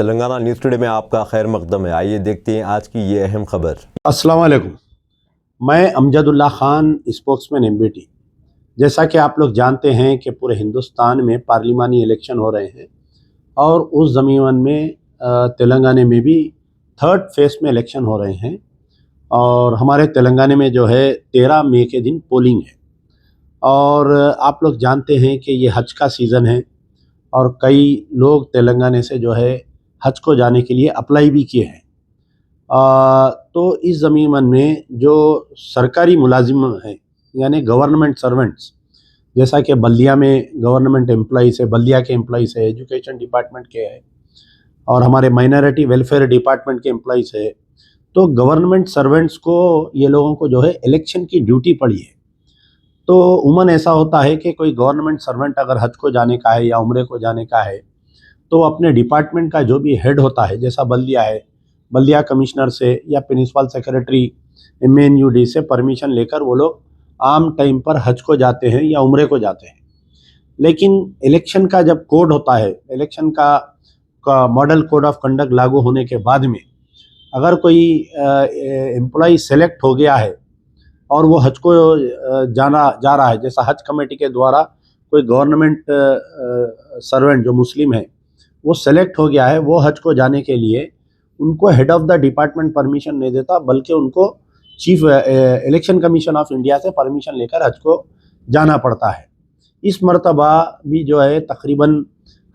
Telangana news today में आपका खैर मकदम है। आइए देखते हैं आज की ये अहम खबर। अस्सलाम वालेकुम। मैं अमजदुल्ला खान, स्पोक्समैन एमबीटी। जैसा कि आप लोग जानते हैं कि पूरे हिंदुस्तान में पार्लिमानी इलेक्शन हो रहे हैं और उस ज़मीन में तेलंगाना में भी थर्ड फेज में इलेक्शन हो रहे हैं। और हमारे तेलंगाना में जो है 13 मई के दिन पोलिंग है। और आप लोग जानते हैं कि ये हज का सीज़न है और कई लोग तेलंगाना से जो है हज को जाने के लिए अप्लाई भी किए हैं। तो इस ज़मीन में जो सरकारी मुलाजिम हैं, यानी गवर्नमेंट सर्वेंट्स, जैसा कि बल्दिया में गवर्नमेंट एम्प्लॉइज़ है, बल्दिया के एम्प्लॉइज़ है, एजुकेशन डिपार्टमेंट के है और हमारे माइनॉरिटी वेलफेयर डिपार्टमेंट के एम्प्लॉइज़ है। तो गवर्नमेंट सर्वेंट्स को, ये लोगों को जो है इलेक्शन की ड्यूटी पड़ी है। तो उमूमन ऐसा होता है कि कोई गवर्नमेंट सर्वेंट अगर हज को जाने का है या उम्रे को जाने का है तो अपने डिपार्टमेंट का जो भी हेड होता है, जैसा बल्दिया है, बल्दिया कमिश्नर से या प्रिंसिपल सेक्रेटरी MNUD से परमिशन लेकर वो लोग आम टाइम पर हज को जाते हैं या उम्रे को जाते हैं। लेकिन इलेक्शन का जब कोड होता है, इलेक्शन का मॉडल कोड ऑफ कंडक्ट लागू होने के बाद में अगर कोई एम्प्लॉय सेलेक्ट हो गया है और वो हज को जा रहा है, जैसा हज कमेटी के द्वारा कोई गवर्नमेंट सर्वेंट जो मुस्लिम है वो सेलेक्ट हो गया है, वो हज को जाने के लिए उनको head of the department permission नहीं देता, बल्कि उनको chief election commission of India से परमिशन लेकर हज को जाना पड़ता है। इस मरतबा भी जो है तकरीबन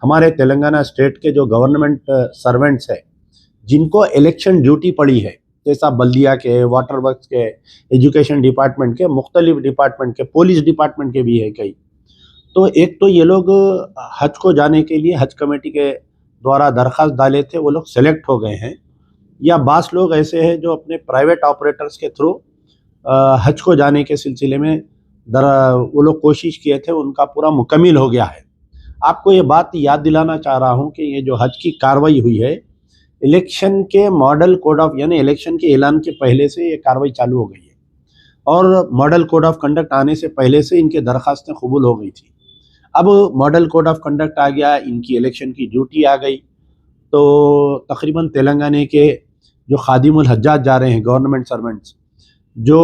हमारे तेलंगाना स्टेट के जो गवर्नमेंट सर्वेंट्स है जिनको इलेक्शन ड्यूटी पड़ी है, जैसा बल्दिया के, वाटर वर्क्स के, एजुकेशन डिपार्टमेंट के, मुख्तलिफ डिपार्टमेंट के, पुलिस डिपार्टमेंट के भी है कई। तो एक तो ये लोग हज को जाने के लिए हज कमेटी के द्वारा दरख्वास्त डाले थे, वो लोग सेलेक्ट हो गए हैं, या बास लोग ऐसे हैं जो अपने प्राइवेट ऑपरेटर्स के थ्रू हज को जाने के सिलसिले में वो लोग कोशिश किए थे, उनका पूरा मुकम्मिल हो गया है। आपको ये बात याद दिलाना चाह रहा हूँ कि ये जो हज की कार्रवाई हुई है, इलेक्शन के मॉडल कोड ऑफ, यानी इलेक्शन के ऐलान के पहले से ये कार्रवाई चालू हो गई है और मॉडल कोड ऑफ कंडक्ट आने से पहले से इनके दरख्वास्तें कबूल हो गई थी। अब मॉडल कोड ऑफ कंडक्ट आ गया, इनकी इलेक्शन की ड्यूटी आ गई, तो तकरीबन तेलंगाना के जो खादिमुल हज्जाज जा रहे हैं, गवर्नमेंट सर्वेंट्स, जो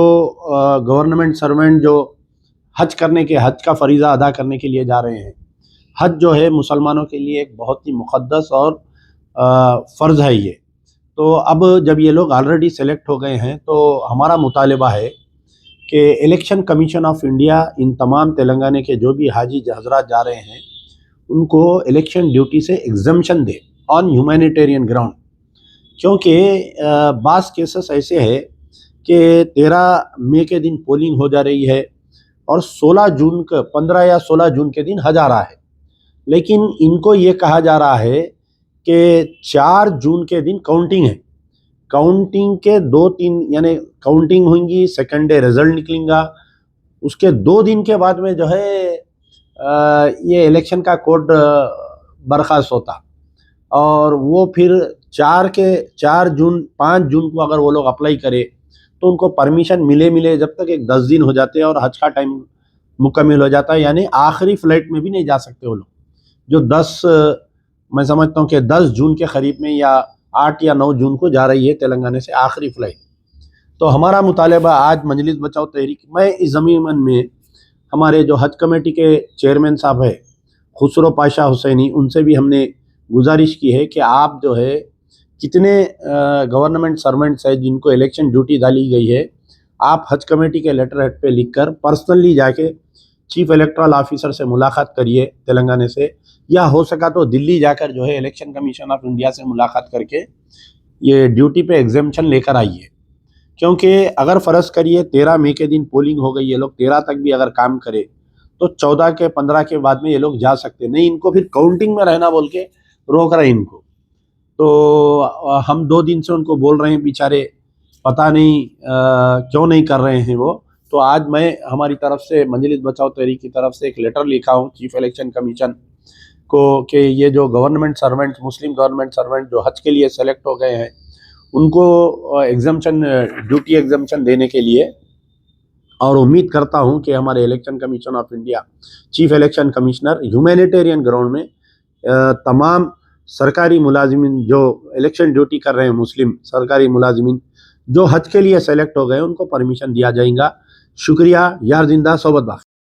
गवर्नमेंट सर्वेंट जो हज का फरीज़ा अदा करने के लिए जा रहे हैं। हज जो है मुसलमानों के लिए एक बहुत ही मुक़द्दस और फ़र्ज़ है ये। तो अब जब ये लोग ऑलरेडी सेलेक्ट हो गए हैं तो हमारा मुतालिबा है कि election commission of India in तमाम तेलंगाना के जो भी हाजी हजरात जा रहे हैं उनको इलेक्शन ड्यूटी से exemption they on humanitarian ground. क्योंकि बास केसेस ऐसे है कि 13 मई के दिन पोलिंग हो जा रही है और 15 या 16 जून के दिन हज आ रहा है, लेकिन इनको ये कहा जा रहा है कि 4 जून के दिन काउंटिंग है। काउंटिंग के 2-3 यानी काउंटिंग होंगी, सेकंड डे रिजल्ट निकलेगा, उसके 2 दिन के बाद में जो है ये इलेक्शन का कोड बर्खास्त होता और वो फिर 4 जून 5 जून को अगर वो लोग अप्लाई करे तो उनको परमिशन मिले जब तक एक 10 दिन हो जाते हैं और हज का टाइम मुकम्मिल हो जाता है, यानी आखिरी फ्लाइट में भी नहीं जा सकते वो लोग, जो 10 मैं समझता हूँ कि 10 जून के करीब में या 8 या 9 जून को जा रही है तेलंगाना से आखिरी फ्लाइट। तो हमारा मुतालिबा आज मजलिस बचाओ तहरीक, मैं इस ज़मीन में हमारे जो हज कमेटी के चेयरमैन साहब है खुसरो पाशा हुसैनी, उनसे भी हमने गुजारिश की है कि आप जो है कितने गवर्नमेंट सर्वेंट्स है जिनको इलेक्शन ड्यूटी डाली गई है, आप हज कमेटी के लेटर हेड पे लिखकर पर्सनली जाके चीफ इलेक्टोरल ऑफिसर से मुलाकात करिए तेलंगाना से, या हो सका तो दिल्ली जाकर जो है इलेक्शन कमीशन ऑफ इंडिया से मुलाकात करके ये ड्यूटी पे एग्जेम्पशन लेकर आइए। क्योंकि अगर फ़र्ज़ करिए 13 मई के दिन पोलिंग हो गई, ये लोग 13 तक भी अगर काम करे तो 14 के 15 के बाद में ये लोग जा सकते नहीं, इनको फिर काउंटिंग में रहना बोल के रोक रहे हैं इनको। तो हम 2 दिन से उनको बोल रहे हैं, बेचारे पता नहीं क्यों नहीं कर रहे हैं वो। तो आज मैं हमारी तरफ से मजलिस बचाओ तहरीक की तरफ से एक लेटर लिखा हूँ चीफ इलेक्शन कमीशन को कि ये जो गवर्नमेंट सर्वेंट, मुस्लिम गवर्नमेंट सर्वेंट जो हज के लिए सेलेक्ट हो गए हैं उनको एग्जम्पशन, ड्यूटी एग्जम्पशन देने के लिए, और उम्मीद करता हूं कि हमारे election commission of India, chief election commissioner humanitarian ground में तमाम सरकारी मुलाजिमीन जो इलेक्शन ड्यूटी कर रहे हैं, मुस्लिम सरकारी मुलाजिमीन जो हज के लिए सेलेक्ट हो गए, उनको परमिशन दिया जाएगा। शुक्रिया। यार जिंदा सोबत बाफ।